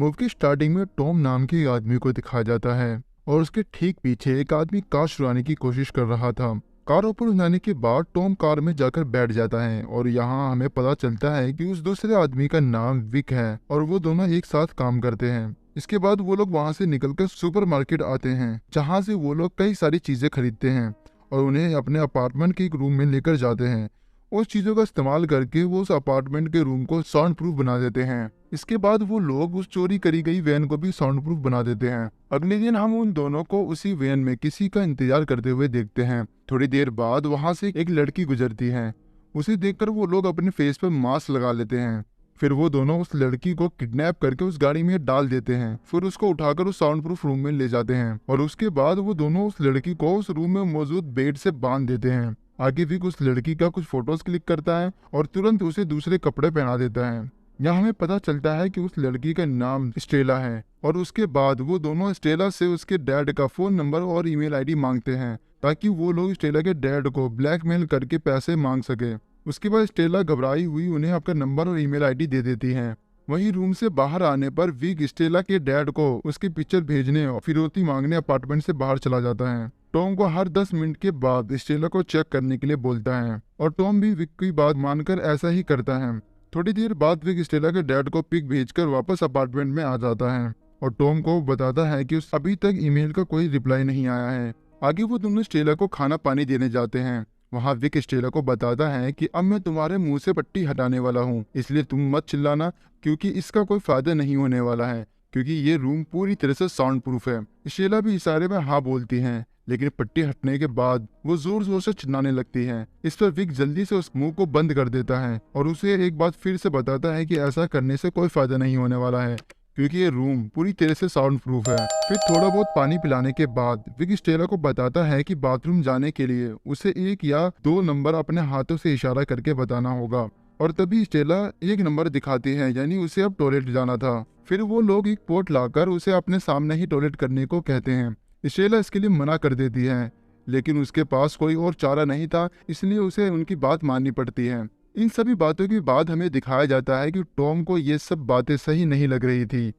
Movie की starting में Tom नाम के एक आदमी को दिखाया जाता है और उसके ठीक पीछे एक आदमी कार चुराने की कोशिश कर रहा था। कार ऊपर जाने के बाद टॉम कार में जाकर बैठ जाता है और यहाँ हमें पता चलता है कि उस दूसरे आदमी का नाम विक है और वो दोनों एक साथ काम करते हैं। इसके बाद वो लोग वहाँ से निकलकर सुपरमार्केट आते हैं जहाँ से वो लोग कई सारी चीजें खरीदते हैं और उन्हें अपने अपार्टमेंट के एक रूम में लेकर जाते हैं। उस चीजों का इस्तेमाल करके वो उस अपार्टमेंट के रूम को साउंड प्रूफ बना देते हैं। इसके बाद वो लोग उस चोरी करी गई वैन को भी साउंड प्रूफ बना देते हैं। अगले दिन हम उन दोनों को उसी वैन में किसी का इंतजार करते हुए देखते हैं। थोड़ी देर बाद वहां से एक लड़की गुजरती है। उसे देखकर वो लोग अपने फेस पर मास्क लगा लेते हैं। फिर वो दोनों उस लड़की को किडनैप करके उस गाड़ी में डाल देते हैं। फिर उसको उठाकर उस साउंड प्रूफ रूम में ले जाते हैं और उसके बाद वो दोनों उस लड़की को उस रूम में मौजूद बेड से बांध देते हैं। आगे विक उस लड़की का कुछ फोटोज क्लिक करता है और तुरंत उसे दूसरे कपड़े पहना देता है। यहाँ हमें पता चलता है कि उस लड़की का नाम स्टेला है और उसके बाद वो दोनों स्टेला से उसके डैड का फोन नंबर और ईमेल आईडी मांगते हैं ताकि वो लोग स्टेला के डैड को ब्लैकमेल करके पैसे मांग सके। उसके बाद स्टेला घबराई हुई उन्हें अपना नंबर और ईमेल आईडी दे देती है। वहीं रूम से बाहर आने पर विक स्टेला के डैड को उसकी पिक्चर भेजने और फिरौती मांगने अपार्टमेंट से बाहर चला जाता है। टॉम को हर 10 मिनट के बाद स्टेला को चेक करने के लिए बोलता है और टॉम भी विक की बात मानकर ऐसा ही करता है। थोड़ी देर बाद विक स्टेला के डैड को पिक भेजकर वापस अपार्टमेंट में आ जाता है और टॉम को बताता है कि उस अभी तक ईमेल का कोई रिप्लाई नहीं आया है। आगे वो दोनों स्टेला को खाना पानी देने जाते हैं। वहाँ विक स्टेला को बताता है कि अब मैं तुम्हारे मुंह से पट्टी हटाने वाला हूँ, इसलिए तुम मत चिल्लाना क्योंकि इसका कोई फायदा नहीं होने वाला है क्योंकि ये रूम पूरी तरह से साउंड प्रूफ है। स्टेला भी इशारे में हाँ बोलती हैं, लेकिन पट्टी हटने के बाद वो जोर जोर से चिल्लाने लगती है। इस पर विक जल्दी से उस मुंह को बंद कर देता है और उसे एक बात फिर से बताता है कि ऐसा करने से कोई फायदा नहीं होने वाला है क्योंकि ये रूम पूरी तरह से साउंड प्रूफ है। फिर थोड़ा बहुत पानी पिलाने के बाद विक स्टेला को बताता है कि बाथरूम जाने के लिए उसे 1 या 2 नंबर अपने हाथों से इशारा करके बताना होगा और तभी स्टेला 1 नंबर दिखाती है, यानी उसे अब टॉयलेट जाना था। फिर वो लोग एक पोट लाकर उसे अपने सामने ही टॉयलेट करने को कहते हैं। स्टेला इसके लिए मना कर देती है, लेकिन उसके पास कोई और चारा नहीं था, इसलिए उसे उनकी बात माननी पड़ती है। इन सभी बातों के बाद हमें दिखाया जाता है कि टॉम को ये सब बातें सही नहीं लग रही थी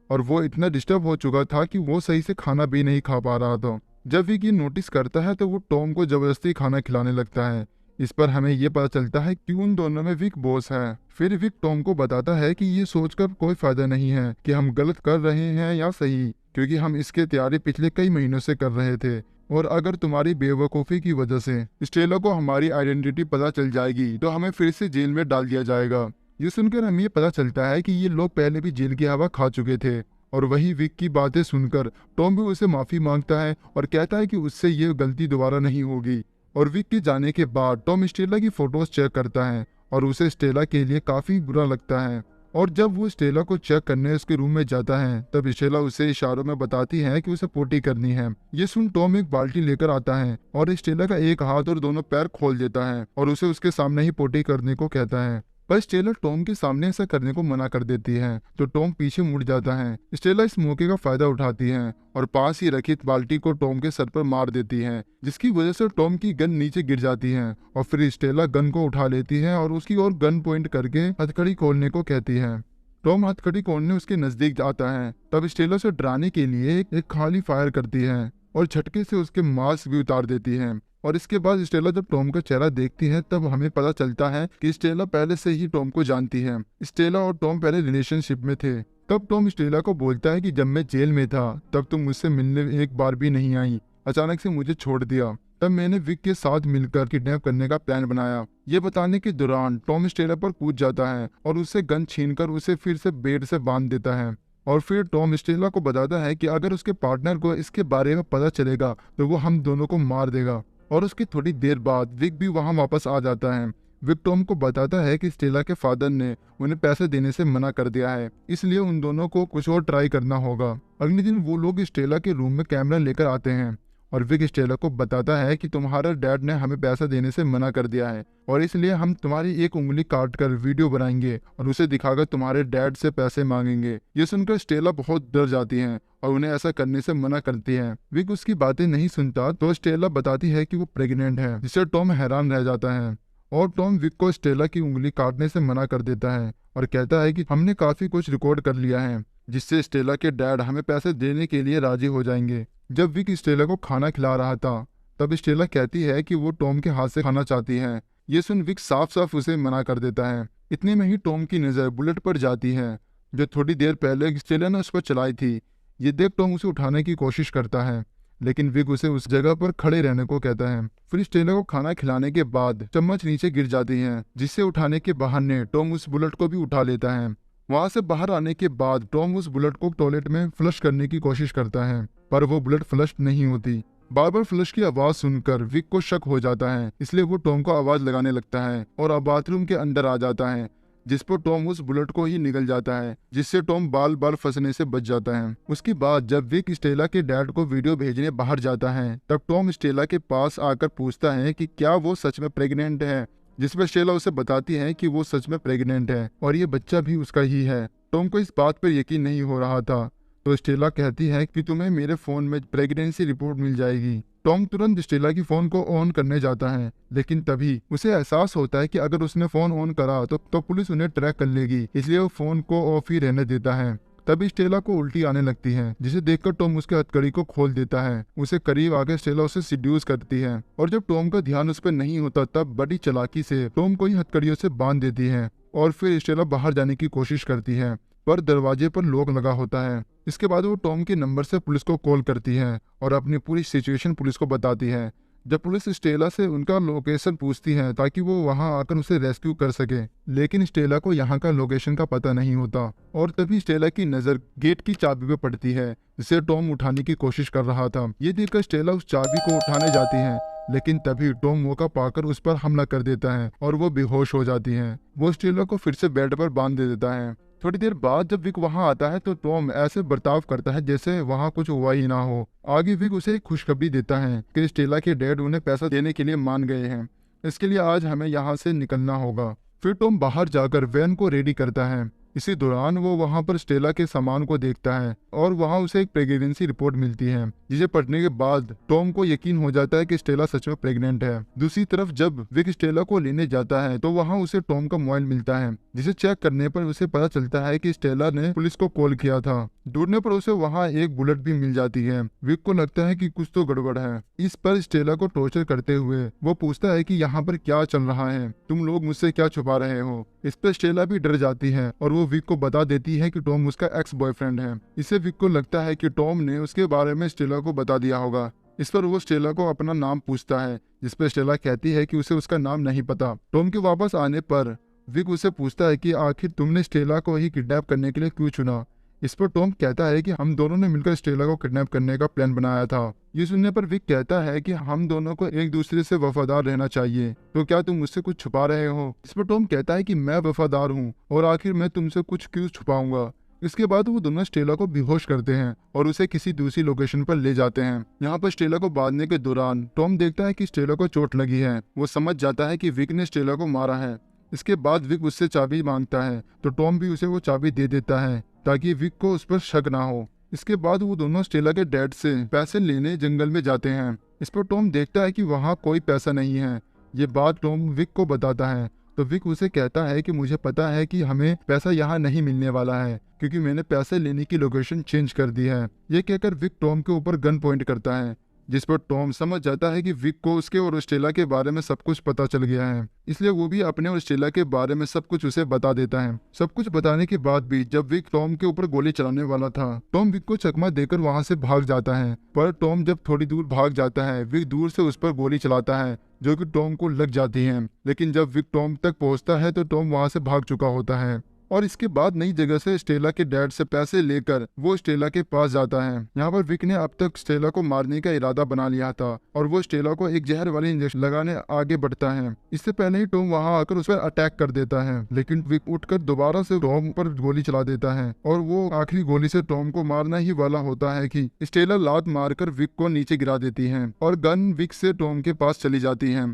और वो इतना डिस्टर्ब हो चुका था कि वो सही से खाना भी नहीं खा पा रहा था। जब विक ये नोटिस करता है तो वो टॉम को जबरदस्ती खाना खिलाने लगता है। इस पर हमें ये पता चलता है कि उन दोनों में विक बॉस है। फिर विक टॉम को बताता है कि ये सोचकर कोई फायदा नहीं है कि हम गलत कर रहे हैं या सही, क्योंकि हम इसके तैयारी पिछले कई महीनों से कर रहे थे और अगर तुम्हारी बेवकूफ़ी की वजह से स्टेला को हमारी आइडेंटिटी पता चल जाएगी तो हमें फिर से जेल में डाल दिया जाएगा। ये सुनकर हमें ये पता चलता है कि ये लोग पहले भी जेल की हवा खा चुके थे और वही विक की बातें सुनकर टॉम भी उसे माफ़ी मांगता है और कहता है कि उससे ये गलती दोबारा नहीं होगी। और विक के जाने के बाद टॉम स्टेला की फोटोज चेक करता है और उसे स्टेला के लिए काफ़ी बुरा लगता है और जब वो स्टेला को चेक करने उसके रूम में जाता है तब स्टेला उसे इशारों में बताती है कि उसे पोटी करनी है। ये सुन टॉम एक बाल्टी लेकर आता है और स्टेला का एक हाथ और दोनों पैर खोल देता है और उसे उसके सामने ही पोटी करने को कहता है। पर स्टेला टॉम के सामने ऐसा करने को मना कर देती है तो टॉम पीछे मुड़ जाता है। स्टेला इस मौके का फायदा उठाती है और पास ही रखी बाल्टी को टॉम के सर पर मार देती है, जिसकी वजह से टॉम की गन नीचे गिर जाती है और फिर स्टेला गन को उठा लेती है और उसकी ओर गन पॉइंट करके हथकड़ी खोलने को कहती है। टॉम हथकड़ी खोलने उसके नजदीक जाता है तब स्टेला से डराने के लिए एक खाली फायर करती है और झटके से उसके मास्क भी उतार देती है। और इसके बाद स्टेला जब टॉम का चेहरा देखती है तब हमें पता चलता है कि स्टेला पहले से ही टॉम को जानती है। स्टेला और टॉम पहले रिलेशनशिप में थे। तब टॉम स्टेला को बोलता है कि जब मैं जेल में था तब तुम मुझसे मिलने एक बार भी नहीं आई, अचानक से मुझे छोड़ दिया। तब मैंने विक के साथ मिलकर किडनैप करने का प्लान बनाया। ये बताने के दौरान टॉम स्टेला पर कूद जाता है और उससे गन छीनकर उसे फिर से बेड से बांध देता है। और फिर टॉम स्टेला को बताता है कि अगर उसके पार्टनर को इसके बारे में पता चलेगा तो वो हम दोनों को मार देगा। और उसकी थोड़ी देर बाद विक भी वहां वापस आ जाता है। विक टॉम को बताता है कि स्टेला के फादर ने उन्हें पैसे देने से मना कर दिया है, इसलिए उन दोनों को कुछ और ट्राई करना होगा। अगले दिन वो लोग स्टेला के रूम में कैमरा लेकर आते हैं और विक स्टेला को बताता है कि तुम्हारा डैड ने हमें पैसा देने से मना कर दिया है और इसलिए हम तुम्हारी एक उंगली काट कर वीडियो बनाएंगे और उसे दिखाकर तुम्हारे डैड से पैसे मांगेंगे। ये सुनकर स्टेला बहुत डर जाती है और उन्हें ऐसा करने से मना करती है। विक उसकी बातें नहीं सुनता तो स्टेला बताती है कि वो प्रेग्नेंट है, जिससे टॉम हैरान रह जाता है और टॉम विक को स्टेला की उंगली काटने से मना कर देता है और कहता है कि हमने काफी कुछ रिकॉर्ड कर लिया है, जिससे स्टेला के डैड हमें पैसे देने के लिए राजी हो जाएंगे। जब विक स्टेला को खाना खिला रहा था तब स्टेला कहती है कि वो टॉम के हाथ से खाना चाहती है। ये सुन विक साफ साफ उसे मना कर देता है। इतने में ही टॉम की नज़र बुलेट पर जाती है जो थोड़ी देर पहले स्टेला ने उस पर चलाई थी। ये देख टॉम उसे उठाने की कोशिश करता है, लेकिन विक उसे उस जगह पर खड़े रहने को कहता है। फिर स्टेला को खाना खिलाने के बाद चम्मच नीचे गिर जाती है, जिससे उठाने के बहाने टॉम उस बुलेट को भी उठा लेता है। वहां से बाहर आने के बाद टॉम उस बुलेट को टॉयलेट में फ्लश करने की कोशिश करता है, पर वो बुलेट फ्लश नहीं होती। बार बार फ्लश की आवाज सुनकर विक को शक हो जाता है, इसलिए वो टॉम को आवाज लगाने लगता है और अब बाथरूम के अंदर आ जाता है, जिस पर टॉम उस बुलेट को ही निगल जाता है, जिससे टॉम बाल बाल फंसने से बच जाता है। उसके बाद जब विक स्टेला के डैड को वीडियो भेजने बाहर जाता है तब टॉम स्टेला के पास आकर पूछता है कि क्या वो सच में प्रेग्नेंट है, जिस पर स्टेला उसे बताती है कि वो सच में प्रेग्नेंट है और ये बच्चा भी उसका ही है। टॉम को इस बात पर यकीन नहीं हो रहा था, तो स्टेला कहती है कि तुम्हें मेरे फोन में प्रेगनेंसी रिपोर्ट मिल जाएगी। टॉम तुरंत स्टेला की फोन को ऑन करने जाता है, लेकिन तभी उसे एहसास होता है कि अगर उसने फोन ऑन करा तो पुलिस उन्हें ट्रैक कर लेगी, इसलिए वो फोन को ऑफ ही रहने देता है। तभी स्टेला को उल्टी आने लगती है, जिसे देखकर टॉम उसके हथकड़ी को खोल देता है। उसे करीब आकर स्टेला उसे सिड्यूस करती है और जब टॉम का ध्यान उस पर नहीं होता तब बड़ी चालाकी से टॉम को ही हथकड़ियों से बांध देती है और फिर स्टेला बाहर जाने की कोशिश करती है, पर दरवाजे पर लॉक लगा होता है। इसके बाद वो टॉम के नंबर से पुलिस को कॉल करती है और अपनी पूरी सिचुएशन पुलिस को बताती है। जब पुलिस स्टेला से उनका लोकेशन पूछती है ताकि वो वहां आकर उसे रेस्क्यू कर सके, लेकिन स्टेला को यहाँ का लोकेशन का पता नहीं होता और तभी स्टेला की नजर गेट की चाबी पे पड़ती है, जिसे टॉम उठाने की कोशिश कर रहा था। ये देखकर स्टेला उस चाबी को उठाने जाती है, लेकिन तभी टॉम मौका पाकर उस पर हमला कर देता है और वो बेहोश हो जाती है। वो स्टेला को फिर से बेड पर बांध दे देता है। थोड़ी देर बाद जब विक वहां आता है तो टॉम ऐसे बर्ताव करता है जैसे वहां कुछ हुआ ही ना हो। आगे विक उसे एक खुशखबरी देता है कि स्टेला के डैड उन्हें पैसा देने के लिए मान गए हैं, इसके लिए आज हमें यहाँ से निकलना होगा। फिर टॉम बाहर जाकर वैन को रेडी करता है। इसी दौरान वो वहां पर स्टेला के सामान को देखता है और वहां उसे एक प्रेगनेंसी रिपोर्ट मिलती है, जिसे पढ़ने के बाद टॉम को यकीन हो जाता है कि स्टेला सच में प्रेग्नेंट है। दूसरी तरफ जब विक स्टेला को लेने जाता है तो वहां उसे टॉम का मोबाइल मिलता है, जिसे चेक करने पर उसे पता चलता है कि स्टेला ने पुलिस को कॉल किया था। ढूंढने पर उसे वहां एक बुलेट भी मिल जाती है। विक को लगता है कि कुछ तो गड़बड़ है। इस पर स्टेला को टॉर्चर करते हुए वो पूछता है कि यहाँ पर क्या चल रहा है, तुम लोग मुझसे क्या छुपा रहे हो। इस पर स्टेला भी डर जाती है और वो विक को बता देती है कि टॉम उसका एक्स बॉयफ्रेंड है। इससे विक को लगता है कि टॉम ने उसके बारे में स्टेला को बता दिया होगा। इस पर वो स्टेला को अपना नाम पूछता है, जिस पर स्टेला कहती है कि उसे उसका नाम नहीं पता। टॉम के वापस आने पर विक उसे पूछता है कि आखिर तुमने स्टेला को ही किडनैप करने के लिए क्यों चुना। इस पर टॉम कहता है कि हम दोनों ने मिलकर स्टेला को किडनैप करने का प्लान बनाया था। ये सुनने पर विक कहता है कि हम दोनों को एक दूसरे से वफादार रहना चाहिए, तो क्या तुम मुझसे कुछ छुपा रहे हो। इस पर टॉम कहता है कि मैं वफादार हूँ और आखिर मैं तुमसे कुछ क्यों छुपाऊंगा। इसके बाद वो दोनों स्टेला को बेहोश करते हैं और उसे किसी दूसरी लोकेशन पर ले जाते हैं। यहाँ पर स्टेला को बांधने के दौरान टॉम देखता है कि स्टेला को चोट लगी है। वो समझ जाता है कि विक ने स्टेला को मारा है। इसके बाद विक उससे चाबी मांगता है तो टॉम भी उसे वो चाबी दे देता है ताकि विक को उस पर शक ना हो। इसके बाद वो दोनों स्टेला के डैड से पैसे लेने जंगल में जाते हैं। इस पर टॉम देखता है कि वहाँ कोई पैसा नहीं है। ये बात टॉम विक को बताता है तो विक उसे कहता है कि मुझे पता है कि हमें पैसा यहाँ नहीं मिलने वाला है, क्योंकि मैंने पैसे लेने की लोकेशन चेंज कर दी है। ये कहकर विक टॉम के ऊपर गन पॉइंट करता है, जिस पर टॉम समझ जाता है कि विक को उसके और स्टेला के बारे में सब कुछ पता चल गया है, इसलिए वो भी अपने और स्टेला के बारे में सब कुछ उसे बता देता है। सब कुछ बताने के बाद भी जब विक टॉम के ऊपर गोली चलाने वाला था, टॉम विक को चकमा देकर वहां से भाग जाता है। पर टॉम जब थोड़ी दूर भाग जाता है, विक दूर से उस पर गोली चलाता है जो कि टॉम को लग जाती है। लेकिन जब विक टॉम तक पहुंचता है तो टॉम वहां से भाग चुका होता है और इसके बाद नई जगह से स्टेला के डैड से पैसे लेकर वो स्टेला के पास जाता है। यहाँ पर विक ने अब तक स्टेला को मारने का इरादा बना लिया था और वो स्टेला को एक जहर वाली इंजेक्शन लगाने आगे बढ़ता है। इससे पहले ही टॉम वहाँ आकर उस पर अटैक कर देता है, लेकिन विक उठकर दोबारा से टॉम पर गोली चला देता है और वो आखिरी गोली से टॉम को मारना ही वाला होता है कि स्टेला लात मारकर विक को नीचे गिरा देती है और गन विक से टॉम के पास चली जाती है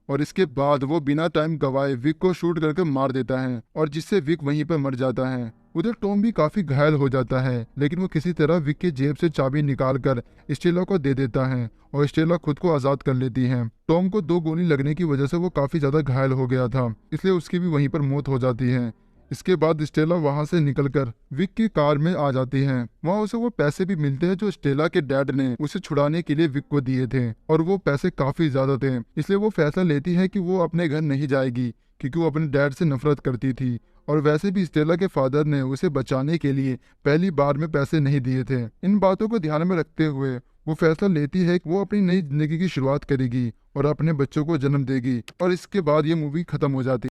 और इसके बाद वो बिना टाइम गवाए विक को शूट करके मार देता है और जिससे विक वहीं पर मर जाता है। उधर टॉम भी काफी घायल हो जाता है, लेकिन वो किसी तरह विक की जेब से चाबी निकालकर स्टेला को दे देता है और स्टेला खुद को आजाद कर लेती है। टॉम को 2 गोली लगने की वजह से वो काफी ज्यादा घायल हो गया था, इसलिए उसकी भी वहीं पर मौत हो जाती है। इसके बाद स्टेला वहां से निकलकर विक की कार में आ जाती है। वहां उसे वो पैसे भी मिलते हैं जो स्टेला के डैड ने उसे छुड़ाने के लिए विक को दिए थे, और वो पैसे काफी ज्यादा थे। इसलिए वो फैसला लेती है कि वो अपने घर नहीं जाएगी, क्योंकि वो अपने डैड से नफरत करती थी। और वैसे भी स्टेला के फादर ने उसे बचाने के लिए पहली बार में पैसे नहीं दिए थे। इन बातों को ध्यान में रखते हुए वो फैसला लेती है कि वो अपनी नई जिंदगी की शुरुआत करेगी और अपने बच्चों को जन्म देगी, और इसके बाद ये मूवी खत्म हो जाती है।